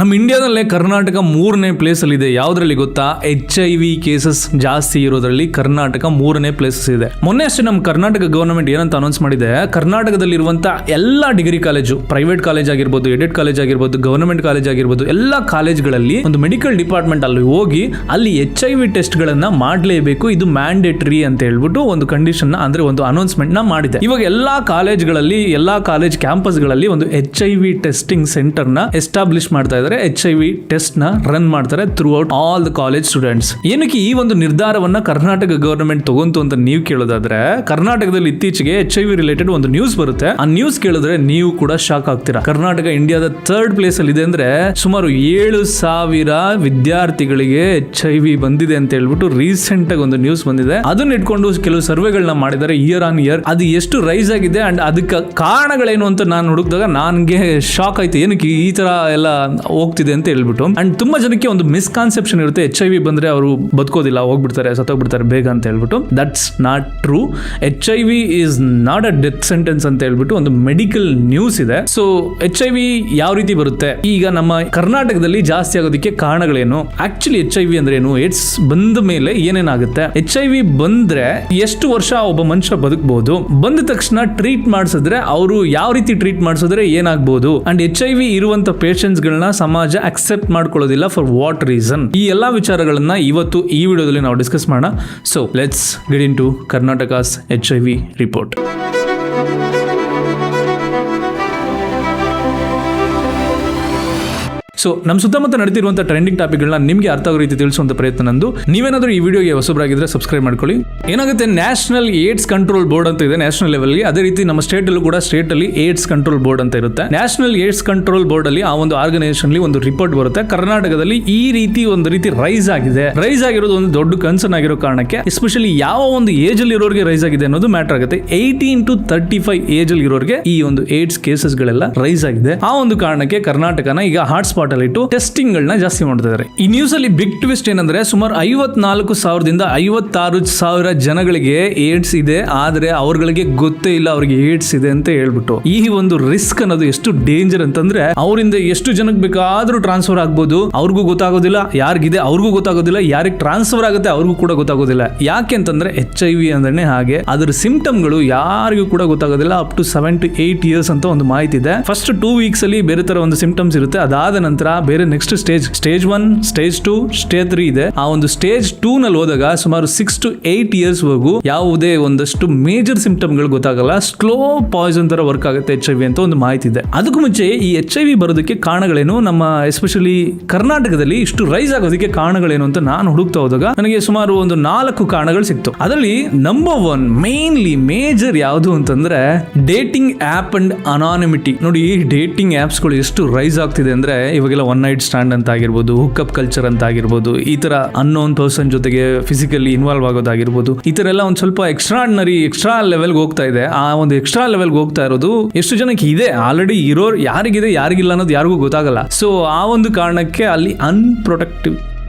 ನಮ್ಮ ಇಂಡಿಯಾದಲ್ಲೇ ಕರ್ನಾಟಕ 3ನೇ ಪ್ಲೇಸ್ ಅಲ್ಲಿ ಇದೆ. ಯಾವ್ದ್ರಲ್ಲಿ ಗೊತ್ತಾ? HIV ಕೇಸಸ್ ಜಾಸ್ತಿ ಇರೋದ್ರಲ್ಲಿ ಕರ್ನಾಟಕ 3ನೇ ಪ್ಲೇಸಸ್ ಇದೆ. ಮೊನ್ನೆ ಅಷ್ಟೇ ನಮ್ಮ ಕರ್ನಾಟಕ ಗವರ್ನಮೆಂಟ್ ಏನಂತ ಅನೌನ್ಸ್ ಮಾಡಿದೆ, ಕರ್ನಾಟಕದಲ್ಲಿರುವಂತ ಎಲ್ಲಾ ಡಿಗ್ರಿ ಕಾಲೇಜು, ಪ್ರೈವೇಟ್ ಕಾಲೇಜ್ ಆಗಿರ್ಬೋದು, ಎಡೆಡ್ ಕಾಲೇಜ್ ಆಗಿರ್ಬೋದು, ಗವರ್ನಮೆಂಟ್ ಕಾಲೇಜ್ ಆಗಿರ್ಬೋದು, ಎಲ್ಲಾ ಕಾಲೇಜ್ಗಳಲ್ಲಿ ಒಂದು ಮೆಡಿಕಲ್ ಡಿಪಾರ್ಟ್ಮೆಂಟ್ ಅಲ್ಲಿ ಹೋಗಿ ಅಲ್ಲಿ HIV ಟೆಸ್ಟ್ ಗಳನ್ನ ಮಾಡಲೇಬೇಕು, ಇದು ಮ್ಯಾಂಡೇಟರಿ ಅಂತ ಹೇಳ್ಬಿಟ್ಟು ಒಂದು ಕಂಡೀಷನ್ ಅಂದ್ರೆ ಒಂದು ಅನೌನ್ಸ್ಮೆಂಟ್ ನ ಮಾಡಿದೆ. ಇವಾಗ ಎಲ್ಲಾ ಕಾಲೇಜ್ಗಳಲ್ಲಿ, ಎಲ್ಲಾ ಕಾಲೇಜ್ ಕ್ಯಾಂಪಸ್ ಗಳಲ್ಲಿ ಒಂದು HIV ಟೆಸ್ಟಿಂಗ್ ಸೆಂಟರ್ ನ ಎಸ್ಟಾಬ್ಲಿಷ್ ಮಾಡ್ತಾ ಇದ್ದಾರೆ. HIV ಟೆಸ್ಟ್ ನ ರನ್ ಮಾಡ್ತಾರೆ through out all the college students. ಏನಕ್ಕೆ ಈ ಒಂದು ನಿರ್ಧಾರವನ್ನ ಕರ್ನಾಟಕ ಗವರ್ನಮೆಂಟ್ ತಗೊಂತು ಅಂತ ನೀವು ಕೇಳೋದಾದ್ರೆ, ಕರ್ನಾಟಕದಲ್ಲಿ ಇತ್ತೀಚೆಗೆ HIV ರಿಲೇಟೆಡ್ ಒಂದು ನ್ಯೂಸ್ ಬರುತ್ತೆ. ಆ ನ್ಯೂಸ್ ಕೇಳಿದ್ರೆ ನೀವು ಕೂಡ ಶಾಕ್ ಆಗ್ತೀರಾ. ಕರ್ನಾಟಕ ಇಂಡಿಯಾದ 3rd ಪ್ಲೇಸ್ ಅಲ್ಲಿ ಇದೆ ಅಂದ್ರೆ ಸುಮಾರು 7,000 ವಿದ್ಯಾರ್ಥಿಗಳಿಗೆ HIV ಬಂದಿದೆ ಅಂತ ಹೇಳ್ಬಿಟ್ಟು ರೀಸೆಂಟ್ ಆಗಿ ಒಂದು ನ್ಯೂಸ್ ಬಂದಿದೆ. ಅದನ್ನ ಇಟ್ಕೊಂಡು ಕೆಲವು ಸರ್ವೆಗಳನ್ನ ಮಾಡಿದ್ದಾರೆ ಇಯರ್ ಆನ್ ಇಯರ್. ಅದು ಎಷ್ಟು ರೈಸ್ ಆಗಿದೆ ಅಂಡ್ ಅದಕ್ಕೆ ಕಾರಣಗಳೇನು ಅಂತ ನಾನು ಹುಡುಕಿದಾಗ ನನಗೆ ಶಾಕ್ ಆಯ್ತು, ಏನಕ್ಕೆ ಈ ತರ ಎಲ್ಲ ಹೋಗ್ತಿದೆ ಅಂತ ಹೇಳ್ಬಿಟ್ಟು. ಅಂಡ್ ತುಂಬಾ ಜನಕ್ಕೆ ಒಂದು ಮಿಸ್ಕಾನ್ಸೆಪ್ಷನ್ ಇರುತ್ತೆ, HIV ಬಂದ್ರೆ ಅವರು ಬದುಕೋದಿಲ್ಲ, ಹೋಗ್ಬಿಡ್ತಾರೆ, ಸತ್ತೋಗ್ಬಿಡ್ತಾರೆ ಬೇಗ ಅಂತ ಹೇಳ್ಬಿಟ್ಟು. That's not true. HIV is not a death sentence ಅಂತ ಹೇಳ್ಬಿಟ್ಟು ಒಂದು ಮೆಡಿಕಲ್ ನ್ಯೂಸ್ ಇದೆ. ಸೊ HIV ಯಾವ ರೀತಿ ಬರುತ್ತೆ, ಈಗ ನಮ್ಮ ಕರ್ನಾಟಕದಲ್ಲಿ ಜಾಸ್ತಿ ಆಗೋದಕ್ಕೆ ಕಾರಣಗಳೇನು, ಆಕ್ಚುಲಿ HIV ಅಂದ್ರೆ ಏನು, ಏಡ್ಸ್ ಬಂದ ಮೇಲೆ ಏನೇನಾಗುತ್ತೆ, HIV ಬಂದ್ರೆ ಎಷ್ಟು ವರ್ಷ ಒಬ್ಬ ಮನುಷ್ಯ ಬದುಕಬಹುದು, ಬಂದ ತಕ್ಷಣ ಟ್ರೀಟ್ ಮಾಡಿಸಿದ್ರೆ ಅವರು ಯಾವ ರೀತಿ ಟ್ರೀಟ್ ಮಾಡಿಸಿದ್ರೆ ಏನಾಗಬಹುದು, ಅಂಡ್ HIV ಇರುವಂತ ಪೇಷಂಟ್ಸ್ ಗಳನ್ನ ಸಮಾಜ ಅಕ್ಸೆಪ್ಟ್ ಮಾಡ್ಕೊಳ್ಳೋದಿಲ್ಲ, ಫಾರ್ ವಾಟ್ ರೀಸನ್. ಈ ಎಲ್ಲಾ ವಿಚಾರಗಳನ್ನ ಇವತ್ತು ಈ ವಿಡಿಯೋದಲ್ಲಿ ನಾವು ಡಿಸ್ಕಸ್ ಮಾಡೋಣ. So let's get into Karnataka's HIV report. So ನಮ್ಮ ಸುತ್ತಮುತ್ತ ನಡೀತಿರುವಂತಹ ಟ್ರೆಂಡಿಂಗ್ ಟಾಪಿಕ್ಗಳನ್ನ ನಿಮಗೆ ಅರ್ಥ ಆಗೋ ರೀತಿ ತಿಳಿಸುವಂತ ಪ್ರಯತ್ನ ನಂದು. ನೀವೇನಾದ್ರೂ ಈ ವಿಡಿಯೋಗೆ ಹೊಸಬರಾಗಿದ್ರೆ ಸಬ್ಸ್ಕ್ರೈಬ್ ಮಾಡ್ಕೊಳ್ಳಿ. ಏನಾಗುತ್ತೆ, ನ್ಯಾಷನಲ್ ಏಡ್ಸ್ ಕಂಟ್ರೋಲ್ ಬೋರ್ಡ್ ಅಂತ ಇದೆ ನ್ಯಾಷನಲ್ ಲೆವೆಲ್ಗೆ. ಅದೇ ರೀತಿ ನಮ್ಮ ಸ್ಟೇಟ್ ಅಲ್ಲೂ ಕೂಡ ಸ್ಟೇಟ್ ಅಲ್ಲಿ ಏಡ್ಸ್ ಕಂಟ್ರೋಲ್ ಬೋರ್ಡ್ ಅಂತ ಇರುತ್ತೆ. ನ್ಯಾಷನಲ್ ಏಡ್ಸ್ ಕಂಟ್ರೋಲ್ ಬೋರ್ಡ್ ಅಲ್ಲಿ ಆ ಒಂದು ಆರ್ಗನೈಸೇಷನ್ ಅಲ್ಲಿ ಒಂದು ರಿಪೋರ್ಟ್ ಬರುತ್ತೆ. ಕರ್ನಾಟಕದಲ್ಲಿ ಈ ರೀತಿ ಒಂದು ರೀತಿ ರೈಸ್ ಆಗಿದೆ. ರೈಸ್ ಆಗಿರೋದು ಒಂದು ದೊಡ್ಡ ಕನ್ಸರ್ನ್ ಆಗಿರೋ ಕಾರಣಕ್ಕೆ, ಎಸ್ಪೆಷಲಿ ಯಾವ ಒಂದು ಏಜ್ ಅಲ್ಲಿ ಇರೋರಿಗೆ ರೈಸ್ ಆಗಿದೆ ಅನ್ನೋದು ಮ್ಯಾಟರ್ ಆಗುತ್ತೆ. 18 to 35 ಏಜ್ ಅಲ್ಲಿ ಇರೋರಿಗೆ ಈ ಒಂದು ಏಡ್ಸ್ ಕೇಸಸ್ ಗಳೆಲ್ಲ ರೈಸ್ ಆಗಿದೆ. ಆ ಒಂದು ಕಾರಣಕ್ಕೆ ಕರ್ನಾಟಕನ ಈಗ ಹಾಟ್ ಸ್ಪಾಟ್ ಅಲ್ಲಿ ಇಟ್ಟು ಟೆಸ್ಟಿಂಗ್ ಗಳನ್ನ ಜಾಸ್ತಿ ಮಾಡ್ತಿದ್ದಾರೆ. ಈ ನ್ಯೂಸ್ ಅಲ್ಲಿ ಬಿಗ್ ಟ್ವಿಸ್ಟ್ ಏನಂದ್ರೆ, ಸುಮಾರು 54,000ದಿಂದ 56,000 ಜನಗಳಿಗೆ ಏಡ್ಸ್ ಇದೆ, ಆದ್ರೆ ಅವ್ರಗಳಿಗೆ ಗೊತ್ತೇ ಇಲ್ಲ ಅವ್ರಿಗೆ ಏಡ್ಸ್ ಇದೆ ಅಂತ ಹೇಳ್ಬಿಟ್ಟು. ಈ ಒಂದು ರಿಸ್ಕ್ ಅನ್ನೋದು ಎಷ್ಟು ಡೇಂಜರ್ ಅಂತಂದ್ರೆ, ಅವರಿಂದ ಎಷ್ಟು ಜನಕ್ಕೆ ಬೇಕಾದ್ರೂ ಟ್ರಾನ್ಸ್ಫರ್ ಆಗ್ಬೋದು, ಅವ್ರಿಗೂ ಗೊತ್ತಾಗೋದಿಲ್ಲ, ಯಾರಿಗಿದೆ ಅವ್ರಿಗೂ ಗೊತ್ತಾಗೋದಿಲ್ಲ, ಯಾರಿಗೆ ಟ್ರಾನ್ಸ್ಫರ್ ಆಗುತ್ತೆ ಅವ್ರಿಗೂ ಕೂಡ ಗೊತ್ತಾಗೋದಿಲ್ಲ. ಯಾಕೆ ಅಂತಂದ್ರೆ HIV ಅಂದ್ರೆ ಹಾಗೆ, ಅದರ ಸಿಂಪ್ಟಮ್ ಗಳು ಯಾರಿಗೂ ಕೂಡ ಗೊತ್ತಾಗೋದಿಲ್ಲ ಅಪ್ ಟು 7 to 8 years ಅಂತ ಒಂದು ಮಾಹಿತಿ ಇದೆ. ಫಸ್ಟ್ 2 weeks ಅಲ್ಲಿ ಬೇರೆ ತರ ಒಂದು ಸಿಂಪ್ಟಮ್ಸ್ ಇರುತ್ತೆ, ಅದಾದ ನಂತರ ಬೇರೆ ನೆಕ್ಸ್ಟ್ ಸ್ಟೇಜ್ 1, ಸ್ಟೇಜ್ 2, ಸ್ಟೇಜ್ 3 ಇದೆ. ಆ ಒಂದು ಸ್ಟೇಜ್ 2 ನಲ್ಲಿ ಹೋದಾಗ ಸುಮಾರು 6 to 8 years ವರೆಗೂ ಯಾವುದೇ ಒಂದಷ್ಟು ಮೇಜರ್ ಸಿಂಪ್ಟಮ್ ಗಳು ಗೊತ್ತಾಗಲ್ಲ, ಸ್ಲೋ ಪಾಯ್ಸನ್ ತರ ವರ್ಕ್ ಆಗುತ್ತೆ HIV ಅಂತ ಒಂದು ಮಾಹಿತಿ ಇದೆ. ಅದಕ್ಕೂ ಮುಂಚೆ ಈ HIV ಬರೋದಕ್ಕೆ ಕಾರಣಗಳೇನು, ನಮ್ಮ ಎಸ್ಪೆಷಲಿ ಕರ್ನಾಟಕದಲ್ಲಿ ಇಷ್ಟು ರೈಸ್ ಆಗೋದಕ್ಕೆ ಕಾರಣಗಳೇನು ಅಂತ ನಾನು ಹುಡುಕ್ತಾ ಹೋದಾಗ ನನಗೆ ಸುಮಾರು ಒಂದು 4 ಕಾರಣಗಳು ಸಿಕ್ತು. ಅದರಲ್ಲಿ ನಂಬರ್ 1 ಮೇನ್ಲಿ ಮೇಜರ್ ಯಾವುದು ಅಂತಂದ್ರೆ ಡೇಟಿಂಗ್ ಆಪ್ ಅಂಡ್ ಅನಾನಿಮಿಟಿ. ನೋಡಿ, ಈ ಡೇಟಿಂಗ್ ಆಪ್ಸ್ ಗಳು ಎಷ್ಟು ರೈಸ್ ಆಗ್ತಿದೆ ಅಂದ್ರೆ, ಇವಾಗೆಲ್ಲ ಒನ್ ನೈಟ್ ಸ್ಟ್ಯಾಂಡ್ ಅಂತ ಆಗಿರ್ಬೋದು, ಹುಕ್ಅಪ್ ಕಲ್ಚರ್ ಅಂತ ಆಗಿರ್ಬೋದು, ಈ ತರ ಅನ್ನೋನ್ ಪರ್ಸನ್ ಜೊತೆಗೆ ಫಿಸಿಕಲಿ ಇನ್ವಾಲ್ವ್ ಆಗೋದಾಗಿರ್ಬೋದು, ಈ ತರ ಎಲ್ಲ ಒಂದು ಸ್ವಲ್ಪ ಎಕ್ಸ್ಟ್ರಾ ಲೆವೆಲ್ಗೆ ಹೋಗ್ತಾ ಇದೆ. ಆ ಒಂದು ಎಕ್ಸ್ಟ್ರಾ ಲೆವೆಲ್ಗೆ ಹೋಗ್ತಾ ಇರೋದು ಎಷ್ಟು ಜನಕ್ಕೆ ಇದೆ, ಆಲ್ರೆಡಿ ಇರೋರು ಯಾರಿಗಿದೆ ಯಾರಿಗಿಲ್ಲ ಅನ್ನೋದು ಯಾರಿಗೂ ಗೊತ್ತಾಗಲ್ಲ. ಸೊ ಆ ಒಂದು ಕಾರಣಕ್ಕೆ ಅಲ್ಲಿ ಅನ್ಪ್ರೊಟೆಕ್ಟಿವ್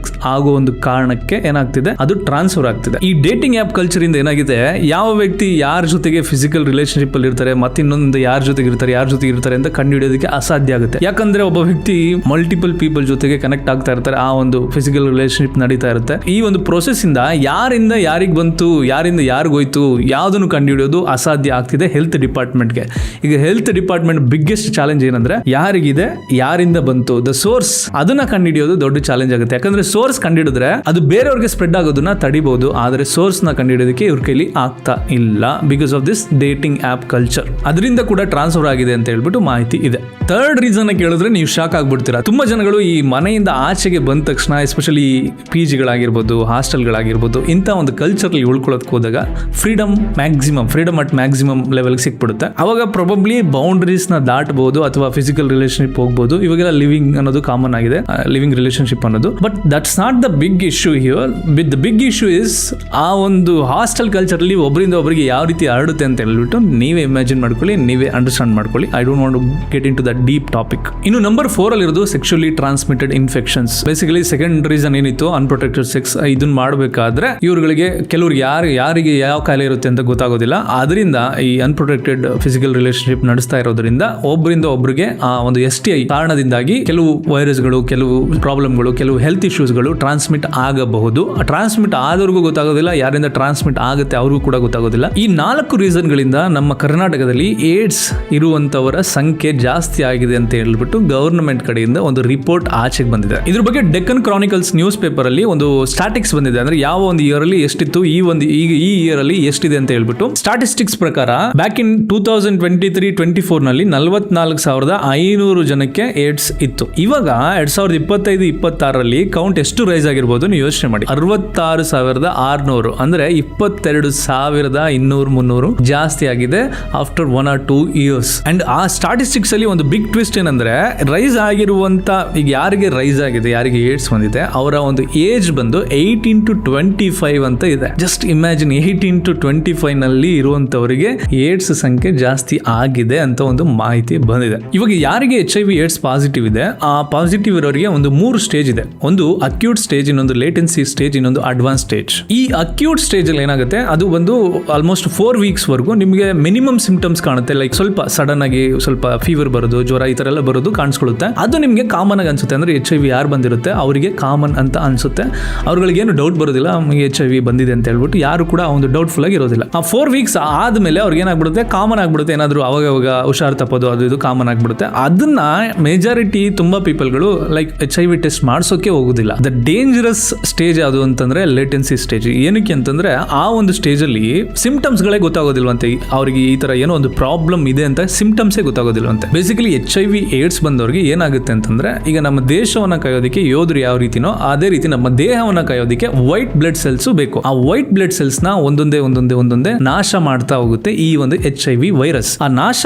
ಆಗೋ ಒಂದು ಕಾರಣಕ್ಕೆ ಏನಾಗ್ತಿದೆ, ಅದು ಟ್ರಾನ್ಸ್ಫರ್ ಆಗ್ತಿದೆ. ಈ ಡೇಟಿಂಗ್ ಆಪ್ ಕಲ್ಚರ್ ಇಂದ ಏನಾಗಿದೆ, ಯಾವ ವ್ಯಕ್ತಿ ಯಾರ ಜೊತೆಗೆ ಫಿಸಿಕಲ್ ರಿಲೇಶನ್ಶಿಪ್ ಅಲ್ಲಿ ಇರ್ತಾರೆ, ಮತ್ತೆ ಇನ್ನೊಂದು ಯಾರ ಜೊತೆಗೆ ಇರ್ತಾರೆ ಅಂತ ಕಂಡುಹಿಡಿಯೋದಕ್ಕೆ ಅಸಾಧ್ಯ ಆಗುತ್ತೆ. ಯಾಕಂದ್ರೆ ಒಬ್ಬ ವ್ಯಕ್ತಿ ಮಲ್ಟಿಪಲ್ ಪೀಪಲ್ ಜೊತೆಗೆ ಕನೆಕ್ಟ್ ಆಗ್ತಾ ಇರ್ತಾರೆ, ಆ ಒಂದು ಫಿಸಿಕಲ್ ರಿಲೇಶನ್ಶಿಪ್ ನಡೀತಾ ಇರುತ್ತೆ. ಈ ಒಂದು ಪ್ರೊಸೆಸ್ ಇಂದ ಯಾರಿಂದ ಯಾರಿಗೆ ಬಂತು, ಯಾರಿಂದ ಯಾರಿಗೋಯ್ತು, ಯಾವ್ದನ್ನು ಕಂಡುಹಿಡಿಯೋದು ಅಸಾಧ್ಯ ಆಗ್ತಿದೆ ಹೆಲ್ತ್ ಡಿಪಾರ್ಟ್ಮೆಂಟ್ಗೆ. ಈಗ ಹೆಲ್ತ್ ಡಿಪಾರ್ಟ್ಮೆಂಟ್ ಬಿಗ್ಗೆಸ್ಟ್ ಚಾಲೆಂಜ್ ಏನಂದ್ರೆ, ಯಾರಿಗಿದೆ, ಯಾರಿಂದ ಬಂತು, ದ ಸೋರ್ಸ್, ಅದನ್ನ ಕಂಡುಹಿಡಿಯೋದು ದೊಡ್ಡ ಚಾಲೆಂಜ್ ಆಗುತ್ತೆ. ಯಾಕಂದ್ರೆ ಸೋರ್ಸ್ ಕಂಡಿಡಿದ್ರೆ ಅದು ಬೇರೆಯವ್ರಿಗೆ ಸ್ಪ್ರೆಡ್ ಆಗೋದನ್ನ ತಡಿಬಹುದು, ಆದ್ರೆ ಸೋರ್ಸ್ ನ ಕಂಡಿಡೋದಕ್ಕೆ ಇವ್ರ ಕೈಲಿ ಆಗ್ತಾ ಇಲ್ಲ, because of this dating app culture. ಅದರಿಂದ ಕೂಡ ಟ್ರಾನ್ಸ್ಫರ್ ಆಗಿದೆ ಅಂತ ಹೇಳ್ಬಿಟ್ಟು ಮಾಹಿತಿ ಇದೆ. 3rd ರೀಸನ್ ಕೇಳಿದ್ರೆ ನೀವು ಶಾಕ್ ಆಗ್ಬಿಡ್ತೀರಾ. ತುಂಬಾ ಜನಗಳು ಈ ಮನೆಯಿಂದ ಆಚೆಗೆ ಬಂದ ತಕ್ಷಣ, ಎಸ್ಪೆಷಲಿ PGಗಳಾಗಿರ್ಬೋದು, ಹಾಸ್ಟೆಲ್ಗಳಾಗಿರ್ಬೋದು, ಇಂಥ ಒಂದು ಕಲ್ಚರ್ ಉಳ್ಕೊಳ್ಳೋದಕ್ಕೆ ಹೋದಾಗ ಫ್ರೀಡಮ್ ಅಟ್ ಮ್ಯಾಕ್ಸಿಮಮ್ ಲೆವೆಲ್ ಸಿಕ್ಬಿಡುತ್ತೆ. ಅವಾಗ ಪ್ರಾಬಬ್ಲಿ ಬೌಂಡ್ರೀಸ್ ನ ದಾಟಬಹುದು ಅಥವಾ ಫಿಸಿಕಲ್ ರಿಲೇಶನ್ಶಿಪ್ ಹೋಗ್ಬೋದು. ಇವಾಗೆಲ್ಲ ಲಿವಿಂಗ್ ಅನ್ನೋದು ಕಾಮನ್ ಆಗಿದೆ, ಲಿವಿಂಗ್ ರಿಲೇಶನ್ಶಿಪ್ ಅನ್ನೋದು. But that's not the big issue here. The big issue is ಆ ಒಂದು ಹಾಸ್ಟೆಲ್ ಕಲ್ಚರ್ ಅಲ್ಲಿ ಒಬ್ಬರಿಂದ ಒಬ್ಬರಿಗೆ ಯಾವ ರೀತಿ ಹರಡುತ್ತೆ ಅಂತ ಹೇಳ್ಬಿಟ್ಟು ನೀವೇ ಇಮ್ಯಾಜಿನ್ ಮಾಡ್ಕೊಳ್ಳಿ, ನೀವೇ ಅಂಡರ್ಸ್ಟ್ಯಾಂಡ್ ಮಾಡ್ಕೊಳ್ಳಿ. I don't want to get into the deep topic. ಇನ್ನು ನಂಬರ್ 4 ಅಲ್ಲಿ ಇರೋದು sexually transmitted infections. Basically second reason ಏನಿತ್ತು ಅನ್ಪ್ರೊಟೆಕ್ಟೆಡ್ ಸೆಕ್ಸ್. ಇದನ್ನ ಮಾಡಬೇಕಾದ್ರೆ ಇವ್ರುಗಳಿಗೆ ಕೆಲವ್ರಿಗೆ ಯಾರಿಗೆ ಯಾವ ಕಾಯಿಲೆ ಇರುತ್ತೆ ಅಂತ ಗೊತ್ತಾಗೋದಿಲ್ಲ. ಅದರಿಂದ ಈ ಅನ್ಪ್ರೊಟೆಕ್ಟೆಡ್ ಫಿಸಿಕಲ್ ರಿಲೇಶನ್ಶಿಪ್ ನಡೆಸ್ತಾ ಇರೋದ್ರಿಂದ ಒಬ್ಬರಿಂದ ಒಬ್ಬರಿಗೆ ಆ ಒಂದು STI ಕಾರಣದಿಂದಾಗಿ ಕೆಲವು ವೈರಸ್ಗಳು, ಕೆಲವು ಪ್ರಾಬ್ಲಮ್ಗಳು, ಕೆಲವು ಹೆಲ್ತ್ ಇಶ್ಯೂಸ್ಗಳು ಟ್ರಾನ್ಸ್ಮಿಟ್ ಆಗಬಹುದು. ಟ್ರಾನ್ಸ್ಮಿಟ್ ಆದವ್ರಿಗೂ ಗೊತ್ತಾಗೋದಿಲ್ಲ, ಯಾರಿಂದ ಟ್ರಾನ್ಸ್ಮಿಟ್ ಆಗುತ್ತೆ ಅವ್ರಿಗೂ ಕೂಡ ಗೊತ್ತಾಗೋದಿಲ್ಲ. ಈ 4 ರೀಸನ್ಗಳಿಂದ ನಮ್ಮ ಕರ್ನಾಟಕದಲ್ಲಿ ಏಡ್ಸ್ ಇರುವಂತವರ ಸಂಖ್ಯೆ ಜಾಸ್ತಿ ಆಗಿದೆ ಅಂತ ಹೇಳ್ಬಿಟ್ಟು ಗವರ್ನಮೆಂಟ್ ಕಡೆಯಿಂದ ಒಂದು ರಿಪೋರ್ಟ್ ಆಚೆಗೆ ಬಂದಿದೆ. ಇದ್ರ ಬಗ್ಗೆ ಡೆಕ್ಕನ್ ಕ್ರಾನಿಕಲ್ಸ್ ನ್ಯೂಸ್ ಪೇಪರ್ ಅಲ್ಲಿ ಒಂದು ಸ್ಟಾಟಿಕ್ಸ್ ಬಂದಿದೆ. ಅಂದ್ರೆ ಯಾವ ಒಂದು ಇಯರ್ ಅಲ್ಲಿ ಎಷ್ಟಿತ್ತು, ಈ ಇಯರ್ ಅಲ್ಲಿ ಎಷ್ಟಿದೆ ಅಂತ ಹೇಳ್ಬಿಟ್ಟು. ಸ್ಟಾಟಿಸ್ಟಿಕ್ಸ್ ಪ್ರಕಾರ ಬ್ಯಾಕ್ ಇನ್ 2023-24 ನಲ್ಲಿ 44,500 ಜನಕ್ಕೆ ಏಡ್ಸ್ ಇತ್ತು. ಇವಾಗ 2025-26 ಕೌಂಟ್ ಎಷ್ಟು ರೈಸ್ ಆಗಿರ್ಬೋದು ನೀವು ಯೋಚನೆ ಮಾಡಿ. 66,600 ಅಂದ್ರೆ 22,200-300 ಜಾಸ್ತಿ ಆಗಿದೆ ಆಫ್ಟರ್ 1 or 2 years. ಅಂಡ್ ಆ ಸ್ಟಾಟಿಸ್ಟಿಕ್ಸ್ ಅಲ್ಲಿ ಒಂದು ಬಿಗ್ ಟ್ವಿಸ್ಟ್ ಏನಂದ್ರೆ ರೈಸ್ ಆಗಿರುವಂತ, ಈಗ ಯಾರಿಗೆ ರೈಸ್ ಆಗಿದೆ, ಯಾರಿಗೆ ಏಡ್ಸ್ ಬಂದಿದೆ, ಅವರ ಒಂದು ಏಜ್ ಬಂದು 18 to 25 ಅಂತ ಇದೆ. ಜಸ್ಟ್ ಇಮ್ಯಾಜಿನ್ 18 to 25 ನಲ್ಲಿ ಇರುವಂತವರಿಗೆ ಏಡ್ಸ್ ಸಂಖ್ಯೆ ಜಾಸ್ತಿ ಆಗಿದೆ ಅಂತ ಒಂದು ಮಾಹಿತಿ ಬಂದಿದೆ. ಇವಾಗ ಯಾರಿಗೆ HIV ಏಡ್ಸ್ ಪಾಸಿಟಿವ್ ಇದೆ, ಆ ಪಾಸಿಟಿವ್ ಇರೋರಿಗೆ ಒಂದು 3 ಸ್ಟೇಜ್ ಇದೆ. ಒಂದು ಅಕ್ಯೂಟ್ ಸ್ಟೇಜ್, ಇನ್ನೊಂದು ಲೇಟೆನ್ಸಿ ಸ್ಟೇಜ್, ಇನ್ನೊಂದು ಅಡ್ವಾನ್ಸ್ ಸ್ಟೇಜ್. ಈ ಅಕ್ಯೂಟ್ ಸ್ಟೇಜ್ ಅಲ್ಲಿ ಏನಾಗುತ್ತೆ, ಅದು ಬಂದು ಆಲ್ಮೋಸ್ಟ್ 4 weeks ವರೆಗೂ ನಿಮಗೆ ಮಿನಿಮಮ್ ಸಿಂಪ್ಟಮ್ಸ್ ಕಾಣುತ್ತೆ. ಲೈಕ್ ಸ್ವಲ್ಪ ಸಡನ್ ಆಗಿ ಸ್ವಲ್ಪ ಫೀವರ್ ಬರೋದು, ಜ್ವರ ಈ ತರ ಎಲ್ಲ ಬರೋದು ಕಾಣಿಸ್ಕೊಳ್ಳುತ್ತೆ. ಅದು ನಿಮಗೆ ಕಾಮನ್ ಆಗಿ ಅನ್ಸುತ್ತೆ. ಅಂದ್ರೆ HIV ಯಾರು ಬಂದಿರುತ್ತೆ ಅವರಿಗೆ ಕಾಮನ್ ಅಂತ ಅನ್ಸುತ್ತೆ. ಅವ್ರಿಗೆ ಏನು ಡೌಟ್ ಬರೋದಿಲ್ಲ HIV ಬಂದಿದೆ ಅಂತ ಹೇಳ್ಬಿಟ್ಟು. ಯಾರು ಕೂಡ ಒಂದು ಡೌಟ್ಫುಲ್ ಆಗಿ ಇರೋದಿಲ್ಲ. ಆ 4 weeks ಆದ್ಮೇಲೆ ಅವ್ರಿಗೆ ಏನಾಗ್ಬಿಡುತ್ತೆ, ಕಾಮನ್ ಆಗ್ಬಿಡುತ್ತೆ. ಏನಾದ್ರು ಅವಾಗ ಹುಷಾರ್ ತಪ್ಪೋದು ಅದು ಇದು ಕಾಮನ್ ಆಗ್ಬಿಡುತ್ತೆ. ಅದನ್ನ ಮೆಜಾರಿಟಿ ತುಂಬಾ ಪೀಪಲ್ಗಳು ಲೈಕ್ HIV ಟೆಸ್ಟ್ ಮಾಡಿಸೋಕೆ ಹೋಗುದಿಲ್ಲ. ದ ಡೇಂಜರಸ್ ಸ್ಟೇಜ್ ಯಾವುದು ಅಂತಂದ್ರೆ ಲೇಟೆನ್ಸಿ ಸ್ಟೇಜ್. ಏನಕ್ಕೆ ಅಂತಂದ್ರೆ ಆ ಒಂದು ಸ್ಟೇಜ್ ಅಲ್ಲಿ ಸಿಂಪ್ಟಮ್ಸ್ ಗಳೇ ಗೊತ್ತಾಗೋದಿಲ್ವಂತೆ. ಅವ್ರಿಗೆ ಈ ತರ ಏನೋ ಒಂದು ಪ್ರಾಬ್ಲಮ್ ಇದೆ ಅಂತ ಸಿಂಪ್ಟಮ್ಸೇ ಗೊತ್ತಾಗೋದಿಲ್ವಂತೆ. ಬೇಸಿಕಲಿ HIV ಏಡ್ಸ್ ಬಂದವ್ರಿಗೆ ಏನಾಗುತ್ತೆ ಅಂತಂದ್ರೆ, ಈಗ ನಮ್ಮ ದೇಶವನ್ನ ಕಾಯೋದಕ್ಕೆ ಯೋಧರು ಯಾವ ರೀತಿನೋ ಅದೇ ರೀತಿ ನಮ್ಮ ದೇಹವನ್ನ ಕಾಯೋದಕ್ಕೆ ವೈಟ್ ಬ್ಲಡ್ ಸೆಲ್ಸ್ ಬೇಕು. ಆ ವೈಟ್ ಬ್ಲಡ್ ಸೆಲ್ಸ್ ನ ಒಂದೊಂದೇ ನಾಶ ಮಾಡ್ತಾ ಹೋಗುತ್ತೆ ಈ ಒಂದು HIV ವೈರಸ್. ಆ ನಾಶ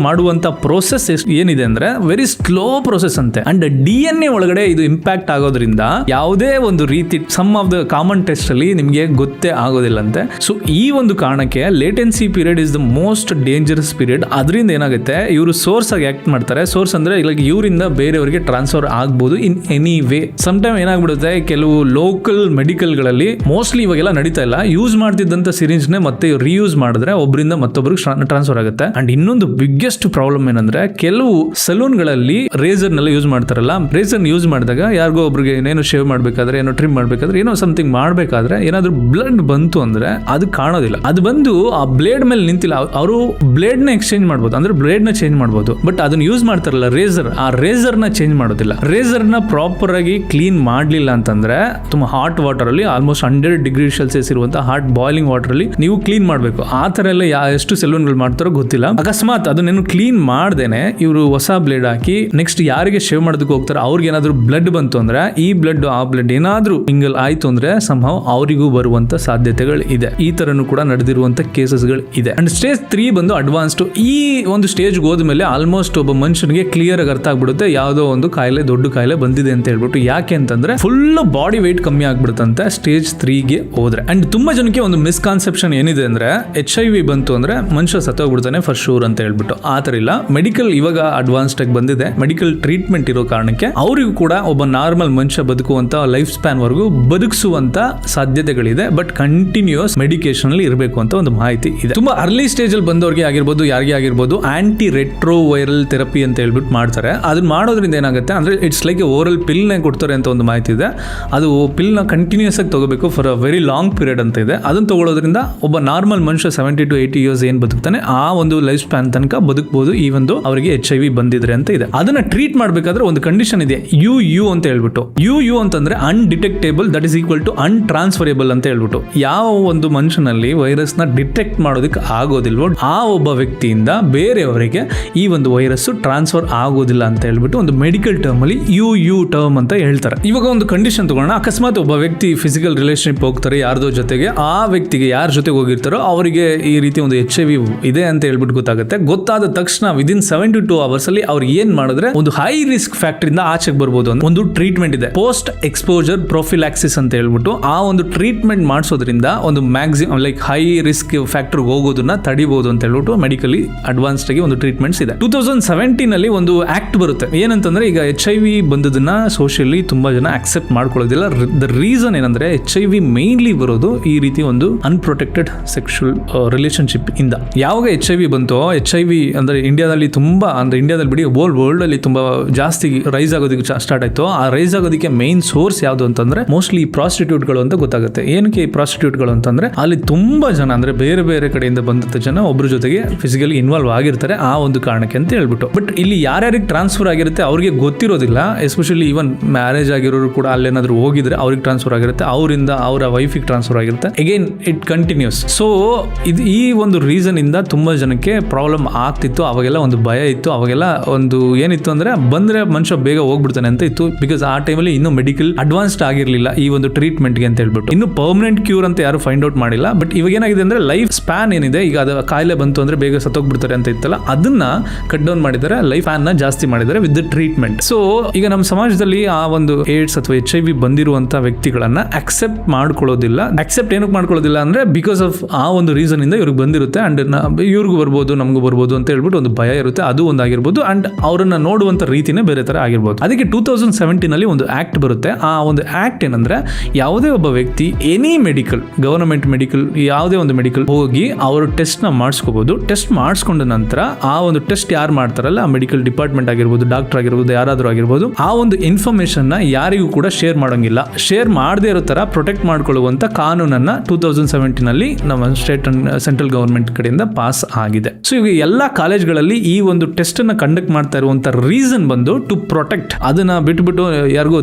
ಮಾಡುವಂತ ಪ್ರೋಸೆಸ್ ಏನಿದೆ ಅಂದ್ರೆ ವೆರಿ ಸ್ಲೋ ಪ್ರೋಸೆಸ್ ಅಂತೆ. ಅಂಡ್ DNA ಒಳಗಡೆ ಇದು ಇಂಪ್ಯಾಕ್ಟ್ ಆಗೋದ್ರಿಂದ ಯಾವುದೇ ಒಂದು ರೀತಿ some of the common test ಅಲ್ಲಿ ನಿಮಗೆ ಗೊತ್ತೇ ಆಗೋದಿಲ್ಲ ಅಂತೆ. ಸೊ ಈ ಒಂದು ಕಾರಣಕ್ಕೆ latency period is the most dangerous period. ಅದರಿಂದ ಏನಾಗುತ್ತೆ, ಇವರು ಸೋರ್ಸ್ ಆಗಿ ಆಕ್ಟ್ ಮಾಡ್ತಾರೆ. ಸೋರ್ಸ್ ಅಂದ್ರೆ ಲೈಕ್ ಇವರಿಂದ ಬೇರೆಯವರಿಗೆ ಟ್ರಾನ್ಸ್ಫರ್ ಆಗ್ಬೋದು in any way. Some time ಏನಾಗ್ಬಿಡುತ್ತೆ, ಕೆಲವು ಲೋಕಲ್ ಮೆಡಿಕಲ್ ಗಳಲ್ಲಿ ಮೋಸ್ಟ್ಲಿ ಇವಾಗೆಲ್ಲ ನಡೀತಾ ಇಲ್ಲ, ಯೂಸ್ ಮಾಡ್ತಿದ್ದಂತ ಸಿರಿಂಜ್ ನೇ ಮತ್ತೆ ರಿಯೂಸ್ ಮಾಡಿದ್ರೆ ಒಬ್ಬರಿಂದ ಮತ್ತೊಬ್ಬರಿಗೆ ಟ್ರಾನ್ಸ್ಫರ್ ಆಗುತ್ತೆ. ಅಂಡ್ ಇನ್ನೊಂದು ಬಿಗ್ಗೆಸ್ಟ್ ಪ್ರಾಬ್ಲಮ್ ಏನಂದ್ರೆ, ಕೆಲವು ಸಲೂನ್ ಗಳಲ್ಲಿ ರೇಸರ್ ನೆಲ್ಲ ಯೂಸ್ ಮಾಡ್ತಾರಲ್ಲ, ರೇಸರ್ ಯೂಸ್ ಮಾಡಿದಾಗ ಯಾರಿಗೋ ಒಬ್ರಿಗೆ ಏನೋ ಶೇವ್ ಮಾಡ್ಬೇಕಾದ್ರೆ, ಏನೋ ಟ್ರಿಮ್ ಮಾಡ್ಬೇಕಾದ್ರೆ, ಏನೋ ಸಮಥಿಂಗ್ ಮಾಡ್ಬೇಕಾದ್ರೆ ಏನಾದ್ರು ಬ್ಲಡ್ ಬಂತು ಅಂದ್ರೆ ಅದು ಕಾಣೋದಿಲ್ಲ. ಅದು ಬಂದು ಆ ಬ್ಲೇಡ್ ಮೇಲೆ ನಿಂತಿಲ್ಲ. ಅವರು ಬ್ಲೇಡ್ ನ ಎಕ್ಸ್ಚೇಂಜ್ ಮಾಡ್ಬೋದು, ಅಂದ್ರೆ ಬ್ಲೇಡ್ ನ ಚೇಂಜ್ ಮಾಡ್ಬೋದು. ಬಟ್ ಅದನ್ನ ಯೂಸ್ ಮಾಡ್ತಾರಲ್ಲ ರೇಸರ್, ಆ ರೇಸರ್ ನ ಚೇಂಜ್ ಮಾಡೋದಿಲ್ಲ. ರೇಸರ್ ನ ಪ್ರಾಪರ್ ಆಗಿ ಕ್ಲೀನ್ ಮಾಡ್ಲಿಲ್ಲ ಅಂತಂದ್ರೆ ತುಂಬಾ ಹಾಟ್ ವಾಟರ್ ಅಲ್ಲಿ ಆಲ್ಮೋಸ್ಟ್ 100°C ಇರುವಂತ ಹಾಟ್ ಬಾಯ್ಲಿಂಗ್ ವಾಟರ್ ಅಲ್ಲಿ ನೀವು ಕ್ಲೀನ್ ಮಾಡಬೇಕು. ಆ ತರ ಎಲ್ಲ ಎಷ್ಟು ಸೆಲೂನ್ ಗಳು ಮಾಡ್ತಾರೋ ಗೊತ್ತಿಲ್ಲ. ಅಕಸ್ಮಾತ್ ಅದನ್ನೇನು ಕ್ಲೀನ್ ಮಾಡ್ದೇನೆ ಇವರು ಹೊಸ ಬ್ಲೇಡ್ ಹಾಕಿ ನೆಕ್ಸ್ಟ್ ಯಾರಿಗೆ ಶೇವ್ ಮಾಡೋದಕ್ಕೆ ಹೋಗ್ತಾರೆ ಅವ್ರಿಗೆ ಏನಾದ್ರು ಬ್ಲಡ್ ಬಂತು ಅಂದ್ರೆ, ಈ ಬ್ಲಡ್ ಆ ಬ್ಲಡ್ ಏನಾದ್ರೂ ಮಿಂಗಲ್ ಆಯ್ತು ಅಂದ್ರೆ ಸಂಭವ ಅವರಿಗೂ ಬರುವಂತ ಸಾಧ್ಯತೆಗಳು ಇದೆ. ಈ ತರನು ಕೂಡ ನಡೆದಿರುವಂತ ಕೇಸಸ್ ಗಳು ಇದೆ. ಅಂಡ್ ಸ್ಟೇಜ್ 3 ಬಂದು ಅಡ್ವಾನ್ಸ್ಡ್. ಈ ಒಂದು ಸ್ಟೇಜ್ ಹೋದ್ಮೇಲೆ ಆಲ್ಮೋಸ್ಟ್ ಒಬ್ಬ ಮನುಷ್ಯನಿಗೆ ಕ್ಲಿಯರ್ ಆಗಿ ಅರ್ಥ ಆಗ್ಬಿಡುತ್ತೆ ಯಾವುದೋ ಒಂದು ಕಾಯಿಲೆ, ದೊಡ್ಡ ಕಾಯಿಲೆ ಬಂದಿದೆ ಅಂತ ಹೇಳ್ಬಿಟ್ಟು. ಯಾಕೆ ಅಂತಂದ್ರೆ ಫುಲ್ ಬಾಡಿ weight ಕಮ್ಮಿ ಆಗ್ಬಿಡುತ್ತಂತೆ ಸ್ಟೇಜ್ 3ಗೆ ಹೋದ್ರೆ. ಅಂಡ್ ತುಂಬಾ ಜನಕ್ಕೆ ಒಂದು ಮಿಸ್ಕಾನ್ಸೆಪ್ಷನ್ ಏನಿದೆ ಅಂದ್ರೆ, HIV ಬಂತು ಅಂದ್ರೆ ಮನುಷ್ಯ ಸತ್ತೋಗ್ಬಿಡ್ತಾನೆ ಫಾರ್ ಶೂರ್ ಅಂತ ಹೇಳ್ಬಿಟ್ಟು. ಆತರ ಇಲ್ಲ. ಮೆಡಿಕಲ್ ಇವಾಗ ಅಡ್ವಾನ್ಸ್ಡ್ ಆಗಿ ಬಂದಿದೆ. ಮೆಡಿಕಲ್ ಟ್ರೀಟ್ಮೆಂಟ್ ಇರೋ ಕಾರಣಕ್ಕೆ ಅವರಿಗೂ ಕೂಡ ಒಬ್ಬ ನಾರ್ಮಲ್ ಮನುಷ್ಯ ಬದುಕುವಂತ ಲೈಫ್ ಸ್ಪ್ಯಾನ್ ವರೆಗೂ ಬದುಕಿಸುವಂತ ಸಾಧ್ಯತೆಗಳಿದೆ. ಬಟ್ ಕಂಟಿನ್ಯೂಸ್ ಮೆಡಿಕೇಶನ್ ಅಲ್ಲಿ ಇರಬೇಕು ಅಂತ ಒಂದು ಮಾಹಿತಿ ಇದೆ. ತುಂಬಾ ಅರ್ಲಿ ಸ್ಟೇಜ್ ಅಲ್ಲಿ ಬಂದವ್ರಿಗೆ ಆಗಿರ್ಬೋದು, ಯಾರಿಗೆ ಆಗಿರ್ಬೋದು, ಆಂಟಿ ರೆಟ್ರೋ ವೈರಲ್ ಥೆರಪಿ ಅಂತ ಹೇಳ್ಬಿಟ್ಟು ಮಾಡ್ತಾರೆ. ಅದನ್ನ ಮಾಡೋದ್ರಿಂದ ಏನಾಗುತ್ತೆ ಅಂದ್ರೆ, ಇಟ್ಸ್ ಲೈಕ್ ಓರಲ್ ಪಿಲ್ ನೇ ಕೊಡ್ತಾರೆ ಅಂತ ಒಂದು ಮಾಹಿತಿ ಇದೆ. ಅದು ಪಿಲ್ ನ ಕಂಟಿನ್ಯೂಸ್ ಆಗಿ ತಗೋಬೇಕು for a very long period ಅಂತ ಇದೆ. ಅದನ್ನ ತಗೊಳ್ಳೋದ್ರಿಂದ ಒಬ್ಬ ನಾರ್ಮಲ್ ಮನುಷ್ಯ 70 to 80 years ಏನ್ ಬದುಕ್ತಾನೆ ಆ ಒಂದು ಲೈಫ್ ಸ್ಪ್ಯಾನ್ ತನಕ ಬದುಕಬಹುದು, ಈ ಒಂದು ಅವರಿಗೆ HIV ಬಂದಿದ್ರೆ ಅಂತ ಇದೆ. ಅದನ್ನ ಟ್ರೀಟ್ ಮಾಡಬೇಕಾದ್ರೆ ಒಂದು ಕಂಡೀಷನ್ ಇದೆ, UU ಅಂತ ಹೇಳ್ಬಿಟ್ಟು. UU ಅಂತಂದ್ರೆ ಅನ್ಡಿಟೆಕ್ಟೇಬಲ್, ದಟ್ ಇಸ್ ಈಕ್ವಲ್ ಟು ಅನ್ಟ್ರಾನ್ಸ್ಫರೇಬಲ್ ಅಂತ ಹೇಳ್ಬಿಟ್ಟು. ಯಾವ ಒಂದು ಮನುಷ್ಯನಲ್ಲಿ ವೈರಸ್ ನ ಡಿಟೆಕ್ಟ್ ಮಾಡೋದಕ್ಕೆ ಆಗೋದಿಲ್ವೋ ಆ ಒಬ್ಬ ವ್ಯಕ್ತಿಯಿಂದ ಬೇರೆಯವರಿಗೆ ಈ ಒಂದು ವೈರಸ್ ಟ್ರಾನ್ಸ್ಫರ್ ಆಗೋದಿಲ್ಲ ಅಂತ ಹೇಳ್ಬಿಟ್ಟು ಒಂದು ಮೆಡಿಕಲ್ ಟರ್ಮ್ ಅಲ್ಲಿ UU ಟರ್ಮ್ ಅಂತ ಹೇಳ್ತಾರೆ. ಇವಾಗ ಒಂದು ಕಂಡೀಷನ್ ತಗೋಣ, ಅಕಸ್ಮಾತ್ ಒಬ್ಬ ವ್ಯಕ್ತಿ ಫಿಸಿಕಲ್ ರಿಲೇಶನ್ಶಿಪ್ ಹೋಗ್ತಾರೆ ಯಾರ್ದೋ ಜೊತೆಗೆ, ಆ ವ್ಯಕ್ತಿಗೆ ಯಾರ ಜೊತೆಗೆ ಹೋಗಿರ್ತಾರೋ ಅವರಿಗೆ ಈ ರೀತಿ ಒಂದು HIV ಇದೆ ಅಂತ ಹೇಳ್ಬಿಟ್ಟು ಗೊತ್ತಾಗುತ್ತೆ. ಗೊತ್ತಾದ ತಕ್ಷಣ ವಿದಿನ್ 72 hours ಅಲ್ಲಿ ಅವ್ರು ಏನ್ ಮಾಡಿದ್ರೆ ಒಂದು ಹೈ ರಿಸ್ಕ್ ಫ್ಯಾಕ್ಟರ್ ಇಂದ ಆಚೆಗೆ ಬರ್ಬೋದು. ಒಂದು ಟ್ರೀಟ್ಮೆಂಟ್ ಇದೆ, ಪೋಸ್ಟ್ ಪೋಸ್ಟ್ ಎಕ್ಸ್ಪೋಜರ್ ಪ್ರೊಫಿಲಾಕ್ಸಿಸ್ ಅಂತ ಹೇಳ್ಬಿಟ್ಟು ಆ ಒಂದು ಟ್ರೀಟ್ಮೆಂಟ್ ಮಾಡಿಸೋದ್ರಿಂದ ಒಂದು maximum like high risk factor ಹೋಗೋದನ್ನ ತಡಿಬಹುದು ಅಂತ ಹೇಳ್ಬಿಟ್ಟು ಮೆಡಿಕಲಿ ಅಡ್ವಾನ್ಸ್ಡ್ ಆಗಿ ಒಂದು ಟ್ರೀಟ್ಮೆಂಟ್ಸ್ ಇದೆ. 2017 ಅಲ್ಲಿ ಒಂದು ಆಕ್ಟ್ ಬರುತ್ತೆ. ಏನಂತಂದ್ರೆ ಈಗ HIV ಬಂದದನ್ನ ಸೋಷಿಯಲಿ ತುಂಬಾ ಜನ ಅಕ್ಸೆಪ್ಟ್ ಮಾಡ್ಕೊಳ್ಳೋದಿಲ್ಲ. ದ ರೀಸನ್ ಏನಂದ್ರೆ HIV ಮೇನ್ಲಿ ಬರೋದು ಈ ರೀತಿ ಒಂದು ಅನ್ಪ್ರೊಟೆಕ್ಟೆಡ್ ಸೆಕ್ಷುವಲ್ ರಿಲೇಶನ್ಶಿಪ್ ಇಂದ. ಯಾವಾಗ HIV ಬಂತೋ, HIV ಅಂದ್ರೆ ಇಂಡಿಯಾದಲ್ಲಿ ತುಂಬಾ, ಅಂದ್ರೆ ಇಂಡಿಯಾದಲ್ಲಿ ಬಿಡಿ ವರ್ಲ್ಡ್ ಅಲ್ಲಿ ತುಂಬಾ ಜಾಸ್ತಿ ರೈಸ್ ಆಗೋದಕ್ಕೆ ಸ್ಟಾರ್ಟ್ ಆಯ್ತು. ಆ ರೈಸ್ ಆಗೋದಕ್ಕೆ ಮೇನ್ ಸೋರ್ಸ್ ಯಾವುದು ಅಂತಂದ್ರೆ ಮೋಸ್ಟ್ಲಿ ಪ್ರಾಸ್ಟಿಟ್ಯೂಟ್ ಗಳು ಅಂತ ಗೊತ್ತಾಗುತ್ತೆ. ಏನಕ್ಕೆ ಈ ಪ್ರಾಸ್ಟಿಟ್ಯೂಟ್ ಗಳು ಅಂತಂದ್ರೆ ಅಲ್ಲಿ ತುಂಬಾ ಜನ, ಅಂದ್ರೆ ಬೇರೆ ಬೇರೆ ಕಡೆಯಿಂದ ಬಂದಂತ ಜನ ಒಬ್ಬರ ಜೊತೆಗೆ ಫಿಸಿಕಲಿ ಇನ್ವಾಲ್ವ್ ಆಗಿರ್ತಾರೆ ಆ ಒಂದು ಕಾರಣಕ್ಕೆ ಅಂತ ಹೇಳ್ಬಿಟ್ಟು. ಬಟ್ ಇಲ್ಲಿ ಯಾರ್ಯಾರಿಗೆ ಟ್ರಾನ್ಸ್ಫರ್ ಆಗಿರುತ್ತೆ ಅವ್ರಿಗೆ ಗೊತ್ತಿರೋದಿಲ್ಲ. ಎಸ್ಪೆಷಲಿ ಈವನ್ ಮ್ಯಾರೇಜ್ ಆಗಿರೋರು ಕೂಡ ಅಲ್ಲೇನಾದ್ರೂ ಹೋಗಿದ್ರೆ ಅವ್ರಿಗೆ ಟ್ರಾನ್ಸ್ಫರ್ ಆಗಿರುತ್ತೆ, ಅವರಿಂದ ಅವರ ವೈಫಿಗೆ ಟ್ರಾನ್ಸ್ಫರ್ ಆಗಿರುತ್ತೆ. Again it continues. ಸೊ ಇದು ಈ ಒಂದು ರೀಸನ್ ಇಂದ ತುಂಬಾ ಜನಕ್ಕೆ ಪ್ರಾಬ್ಲಮ್ ಆಗ್ತಿತ್ತು. ಅವಾಗೆಲ್ಲ ಒಂದು ಭಯ ಇತ್ತು. ಅವಾಗೆಲ್ಲ ಒಂದು ಏನಿತ್ತು ಅಂದ್ರೆ ಬಂದ್ರೆ ಮನುಷ್ಯ ಬೇಗ ಹೋಗ್ಬಿಡ್ತಾನೆ ಅಂತ ಇತ್ತು. ಬಿಕಾಸ್ ಆ ಟೈಮಲ್ಲಿ ಇನ್ನೂ ಮೆಡಿಕಲ್ ಅಡ್ವಾನ್ಸ್ಡ್ ಆಗಿರಲಿಲ್ಲ ಈ ಒಂದು ಟ್ರೀಟ್ಮೆಂಟ್ಗೆ ಅಂತ ಹೇಳ್ಬಿಟ್ಟು. ಇನ್ನು ಪರ್ಮನೆಂಟ್ ಕ್ಯೂರ್ ಅಂತ ಯಾರು ಫೈಂಡ್ ಔಟ್ ಮಾಡಿಲ್ಲ. ಬಟ್ ಇವಾಗ ಏನಾಗಿದೆ ಅಂದ್ರೆ ಲೈಫ್ ಸ್ಪ್ಯಾನ್ ಏನಿದೆ, ಈಗ ಅದು ಕಾಯಿಲೆ ಬಂತು ಅಂದ್ರೆ ಬೇಗ ಸತ್ತೋಗ್ಬಿಡ್ತಾರೆ ಅಂತ ಇತ್ತಲ್ಲ, ಅದನ್ನ ಕಟ್ ಡೌನ್ ಮಾಡಿದ್ದಾರೆ, ಲೈಫ್ ಸ್ಪ್ಯಾನ್ ನ ಜಾಸ್ತಿ ಮಾಡಿದ್ದಾರೆ ವಿತ್ ದ ಟ್ರೀಟ್ಮೆಂಟ್. ಸೊ ಈಗ ನಮ್ಮ ಸಮಾಜದಲ್ಲಿ ಆ ಒಂದು ಏಡ್ಸ್ ಅಥವಾ HIV ಬಂದಿರುವಂತ ವ್ಯಕ್ತಿಗಳನ್ನ ಅಕ್ಸೆಪ್ಟ್ ಮಾಡ್ಕೊಳ್ಳೋದಿಲ್ಲ. ಅಕ್ಸೆಪ್ಟ್ ಏನಕ್ಕೆ ಮಾಡ್ಕೊಳ್ಳೋದಿಲ್ಲ ಅಂದ್ರೆ ಬಿಕಾಸ್ ಆಫ್ ಆ ಒಂದು ರೀಸನ್ ಇಂದ ಇವ್ರಿಗೆ ಬಂದಿರುತ್ತೆ ಅಂಡ್ ಇವ್ರಿಗೂ ಬರ್ಬೋದು ನಮಗೂ ಬರ್ಬೋದು ಅಂತ ಹೇಳ್ಬಿಟ್ಟು ಒಂದು ಭಯ ಇರುತ್ತೆ. ಅದು ಒಂದಾಗಿರ್ಬೋದು. ಅಂಡ್ ಅವರನ್ನ ನೋಡುವಂತ ರೀತಿನೇ ಬೇರೆ ತರ ಆಗಿರ್ಬೋದು. ಅದಕ್ಕೆ 2017 ಅಲ್ಲಿ ಒಂದು ಆಕ್ಟ್ ಬರುತ್ತೆ. ಆ ಒಂದು ಆಕ್ಟ್ ಏನಂದ್ರೆ ಯಾವುದೇ ಒಬ್ಬ ವ್ಯಕ್ತಿ ಎನಿ ಮೆಡಿಕಲ್, ಗವರ್ನಮೆಂಟ್ ಮೆಡಿಕಲ್, ಯಾವುದೇ ಒಂದು ಮೆಡಿಕಲ್ ಹೋಗಿ ಅವರು ಟೆಸ್ಟ್ ನ ಮಾಡಿಸ್ಕೋಬಹುದು. ಟೆಸ್ಟ್ ಮಾಡಿಸ್ಕೊಂಡ ನಂತರ ಆ ಒಂದು ಟೆಸ್ಟ್ ಯಾರು ಮಾಡ್ತಾರಲ್ಲ, ಆ ಮೆಡಿಕಲ್ ಡಿಪಾರ್ಟ್ಮೆಂಟ್ ಆಗಿರ್ಬೋದು, ಡಾಕ್ಟರ್ ಆಗಿರ್ಬೋದು, ಯಾರಾದ್ರೂ ಆಗಿರ್ಬೋದು, ಆ ಒಂದು ಇನ್ಫಾರ್ಮೇಶನ್ ನ ಯಾರಿಗೂ ಕೂಡ ಶೇರ್ ಮಾಡೋಂಗಿಲ್ಲ. ಶೇರ್ ಮಾಡದೇ ಇರೋ ತರ ಪ್ರೊಟೆಕ್ಟ್ ಮಾಡ್ಕೊಳ್ಳುವಂತ ಕಾನೂನನ್ನ 2017 ಅಲ್ಲಿ ನಮ್ಮ ಸ್ಟೇಟ್ ಅಂಡ್ ಸೆಂಟ್ರಲ್ ಗವರ್ಮೆಂಟ್ ಕಡೆಯಿಂದ ಪಾಸ್ ಆಗಿದೆ. ಸೊ ಈಗ ಎಲ್ಲಾ ಕಾಲೇಜ್ಗಳಲ್ಲಿ ಈ ಒಂದು ಟೆಸ್ಟ್ ಅನ್ನ ಕಂಡಕ್ಟ್ ಮಾಡ್ತಾ ಇರುವಂತ ರೀಸನ್ ಬಂದು ಟು ಪ್ರೊಟೆಕ್ಟ್. ಅದನ್ನ ಬಿಟ್ಬಿಟ್ಟು ಯಾರಿಗೂ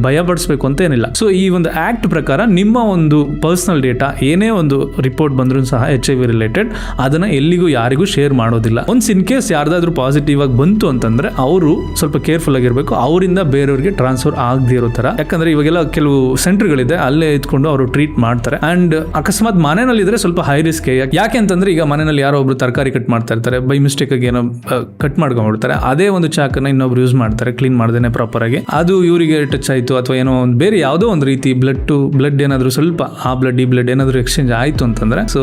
ಭಯ ಪಡಿಸಬೇಕು ಅಂತ ಏನಿಲ್ಲ. ಸೊ ಈ ಒಂದು ಆಕ್ಟ್ ಪ್ರಕಾರ ನಿಮ್ಮ ಒಂದು ಪರ್ಸನಲ್ ಡೇಟಾ ಏನೇ ಒಂದು ರಿಪೋರ್ಟ್ ಬಂದ್ರು ಸಹ HIV ರಿಲೇಟೆಡ್ ಅದನ್ನ ಎಲ್ಲಿಗೂ ಯಾರಿಗೂ ಶೇರ್ ಮಾಡೋದಿಲ್ಲ. ಒನ್ಸ್ ಇನ್ ಕೇಸ್ ಯಾರ್ದಾದ್ರೂ ಪಾಸಿಟಿವ್ ಆಗಿ ಬಂತು ಅಂತಂದ್ರೆ ಅವರು ಸ್ವಲ್ಪ ಕೇರ್ಫುಲ್ ಆಗಿರ್ಬೇಕು. ಅವರಿಂದ ಬೇರೆಯವರಿಗೆ ಟ್ರಾನ್ಸ್ಫರ್ ಆಗದೆ ಇರೋ ತರ. ಯಾಕಂದ್ರೆ ಇವಾಗೆಲ್ಲ ಕೆಲವು ಸೆಂಟರ್ಗಳಿದೆ, ಅಲ್ಲೇ ಇದ್ಕೊಂಡು ಅವರು ಟ್ರೀಟ್ ಮಾಡ್ತಾರೆ. ಅಂಡ್ ಅಕಸ್ಮಾತ್ ಮನೆಯಲ್ಲಿ ಇದ್ರೆ ಸ್ವಲ್ಪ ಹೈ ರಿಸ್ಕ್. ಯಾಕೆ ಅಂತಂದ್ರೆ ಈಗ ಮನೆಯಲ್ಲಿ ಯಾರೋ ಒಬ್ರು ತರಕಾರಿ ಕಟ್ ಮಾಡ್ತಾ ಇರ್ತಾರೆ, ಬೈ ಮಿಸ್ಟೇಕ್ ಆಗಿ ಏನೋ ಕಟ್ ಮಾಡ್ಕೊಂಡ್ಬಿಡ್ತಾರೆ. ಅದೇ ಒಂದು ಚಾಕನ್ನ ಇನ್ನೊಬ್ರು ಯೂಸ್ ಮಾಡ್ತಾರೆ ಕ್ಲೀನ್ ಮಾಡ್ದೇನೆ ಪ್ರಾಪರ್ ಆಗಿ. ಅದು ಇವರಿಗೆ ಟಚ್ ಆಯ್ತು ಅಥವಾ ಏನೋ ಒಂದು ಬೇರೆ ಯಾವುದೋ ಒಂದು ರೀತಿ ಬ್ಲಡ್ ಟು ಬ್ಲಡ್ ಏನಾದ್ರು ಸ್ವಲ್ಪ ಆ ಬ್ಲಡ್ ಈ ಬ್ಲಡ್ ಏನಾದ್ರು ಎಕ್ಸ್ಚೇಂಜ್ ಆಯ್ತು ಅಂತಂದ್ರೆ so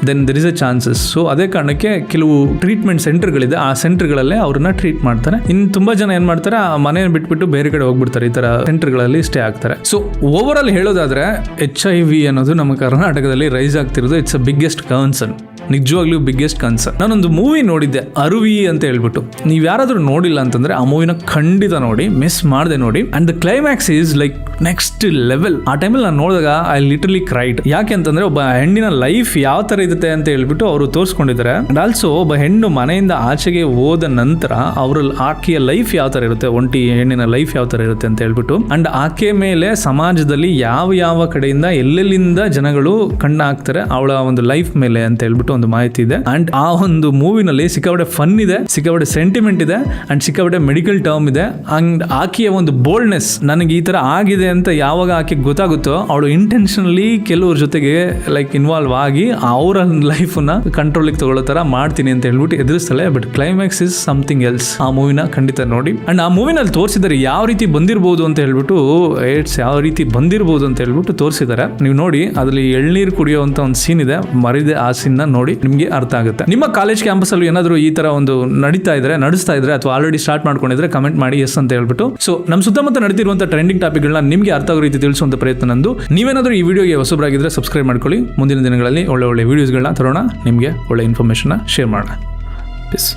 then there is a chances. So ಅದೇ ಕಾರಣಕ್ಕೆ ಕೆಲವು ಟ್ರೀಟ್ಮೆಂಟ್ ಸೆಂಟರ್ಗಳಿದೆ, ಆ ಸೆಂಟರ್ಗಳಲ್ಲೇ ಅವ್ರನ್ನ ಟ್ರೀಟ್ ಮಾಡ್ತಾರೆ. ಇನ್ನು ತುಂಬಾ ಜನ ಏನ್ ಮಾಡ್ತಾರೆ, ಆ ಮನೆ ಬಿಟ್ಬಿಟ್ಟು ಬೇರೆ ಕಡೆ ಹೋಗ್ಬಿಡ್ತಾರೆ, ಈ ತರ ಸೆಂಟರ್ಗಳಲ್ಲಿ ಸ್ಟೇ ಆಗ್ತಾರೆ. ಸೊ ಓವರ್ ಆಲ್ ಹೇಳೋದಾದ್ರೆ HIV ಅನ್ನೋದು ನಮ್ಮ ಕರ್ನಾಟಕದಲ್ಲಿ ರೈಸ್ ಆಗ್ತಿರೋದು ಇಟ್ಸ್ ಅ ಬಿಗ್ಗೆಸ್ಟ್ ಕನ್ಸರ್ನ್. ನಿಜವಾಗ್ಲೂ ಬಿಗ್ಗೆಸ್ಟ್ ಕನ್ಸರ್ನ್. ನಾನೊಂದು ಮೂವಿ ನೋಡಿದ್ದೆ, ಅರುವಿ ಅಂತ ಹೇಳ್ಬಿಟ್ಟು. ನೀವು ಯಾರಾದ್ರೂ ನೋಡಿಲ್ಲ ಅಂತಂದ್ರೆ ಆ ಮೂವಿನ ಖಂಡಿತ ನೋಡಿ, ಮಿಸ್ ಮಾಡದೆ ನೋಡಿ. And the climax is like next level. ಆ ಟೈಮಲ್ಲಿ ನಾನು ನೋಡಿದಾಗ ಐ ಲಿಟರಲಿ ಕ್ರೈಡ್. ಯಾಕೆ ಅಂತಂದ್ರೆ ಒಬ್ಬ ಹೆಣ್ಣಿನ ಲೈಫ್ ಯಾವ ತರ ಇರುತ್ತೆ ಅಂತ ಹೇಳ್ಬಿಟ್ಟು ಅವರು ತೋರಿಸ್ಕೊಂಡಿದ್ದಾರೆ. ಅಂಡ್ ಆಲ್ಸೋ ಒಬ್ಬ ಹೆಣ್ಣು ಮನೆಯಿಂದ ಆಚೆಗೆ ಹೋದ ನಂತರ ಅವರಲ್ಲಿ ಆಕೆಯ ಲೈಫ್ ಯಾವ ತರ ಇರುತ್ತೆ, ಒಂಟಿ ಹೆಣ್ಣಿನ ಲೈಫ್ ಯಾವ ತರ ಇರುತ್ತೆ ಅಂತ ಹೇಳ್ಬಿಟ್ಟು. ಅಂಡ್ ಆಕೆ ಮೇಲೆ ಸಮಾಜದಲ್ಲಿ ಯಾವ ಯಾವ ಕಡೆಯಿಂದ ಎಲ್ಲೆಲ್ಲಿಂದ ಜನಗಳು ಕಣ್ಣ ಹಾಕ್ತಾರೆ ಅವಳ ಒಂದು ಲೈಫ್ ಮೇಲೆ ಅಂತ ಹೇಳ್ಬಿಟ್ಟು ಒಂದು ಮಾಹಿತಿ ಇದೆ. ಅಂಡ್ ಆ ಒಂದು ಮೂವಿನಲ್ಲಿ ಸಿಕ್ಕಾಪಟ್ಟೆ ಫನ್ ಇದೆ, ಸಿಕ್ಕಾಪಟ್ಟೆ ಸೆಂಟಿಮೆಂಟ್ ಇದೆ, ಅಂಡ್ ಸಿಕ್ಕಾಪಟ್ಟೆ ಮೆಡಿಕಲ್ ಟರ್ಮ್ ಇದೆ. ಅಂಡ್ ಆಕೆಯ ಒಂದು ಬೋಲ್ಡ್ನೆಸ್, ನನಗೆ ಈ ತರ ಆಗಿದೆ ಅಂತ ಯಾವಾಗ ಆಕೆ ಗೊತ್ತಾಗುತ್ತೋ ಅವಳು ಇಂಟೆನ್ಷನಲಿ ಕೆಲವ್ರ ಜೊತೆಗೆ ಲೈಕ್ ಇನ್ವಾಲ್ವ್ ಆಗಿ ಅವರ ಲೈಫ್ ನ ಕಂಟ್ರೋಲ್ ತಗೊಳ್ಳೋ ತರ ಮಾಡ್ತೀನಿ ಅಂತ ಹೇಳ್ಬಿಟ್ಟು ಎದುರಿಸ್ತಾಳೆ. But climax is something else. ಆ ಮೂವಿನ ಖಂಡಿತ ನೋಡಿ. ಅಂಡ್ ಆ ಮೂವಿನಲ್ಲಿ ತೋರಿಸಿದ್ದಾರೆ ಯಾವ ರೀತಿ ಬಂದಿರಬಹುದು ಅಂತ ಹೇಳ್ಬಿಟ್ಟು, ಏಡ್ಸ್ ಯಾವ ರೀತಿ ಬಂದಿರಬಹುದು ಅಂತ ಹೇಳ್ಬಿಟ್ಟು ತೋರಿಸಿದ್ದಾರೆ. ನೀವು ನೋಡಿ, ಅದ್ರಲ್ಲಿ ಎಳ್ನೀರು ಕುಡಿಯುವಂತ ಒಂದು ಸೀನ್ ಇದೆ, ಮರಿದೆ ಆ ಸೀನ್ ನ ನೋಡಿ ನಿಮ್ಗೆ ಅರ್ಥ ಆಗುತ್ತೆ. ನಿಮ್ಮ ಕಾಲೇಜ್ ಕ್ಯಾಂಪಸ್ ಅಲ್ಲಿ ಏನಾದ್ರು ಈ ತರ ಒಂದು ನಡೆಸ್ತಾ ಇದ್ರೆ ಅಥವಾ ಆಲ್ರೆಡಿ ಸ್ಟಾರ್ಟ್ ಮಾಡ್ಕೊಂಡಿದ್ರೆ ಕಮೆಂಟ್ ಮಾಡಿ ಎಸ್ ಅಂತ ಹೇಳ್ಬಿಟ್ಟು. ಸೊ ನಮ್ಮ ಸುತ್ತಮುತ್ತ ನಡೀತಿರುವಂತ ಟ್ರೆಂಡಿಂಗ್ ಟಾಪಿಕ್ಗಳನ್ನ ನಿಮ್ಗೆ ಅರ್ಥ ಆಗೋ ರೀತಿ ತಿಳಿಸುವಂತ ಪ್ರಯತ್ನ ನಂದು. ನೀವೇನಾದ್ರೂ ಈ ವಿಡಿಯೋಗೆ ಹೊಸಬರಾಗಿದ್ರೆ ಸಬ್ಸ್ಕ್ರೈಬ್ ಮಾಡ್ಕೊಳ್ಳಿ. ಮುಂದಿನ ದಿನಗಳಲ್ಲಿ ಒಳ್ಳೆ ವಿಡಿಯೋಸ್ಗಳನ್ನ ತರೋಣ, ನಿಮ್ಗೆ ಒಳ್ಳೆ ಇನ್ಫಾರ್ಮೇಶನ್ ಶೇರ್ ಮಾಡೋಣ. ಪೀಸ್.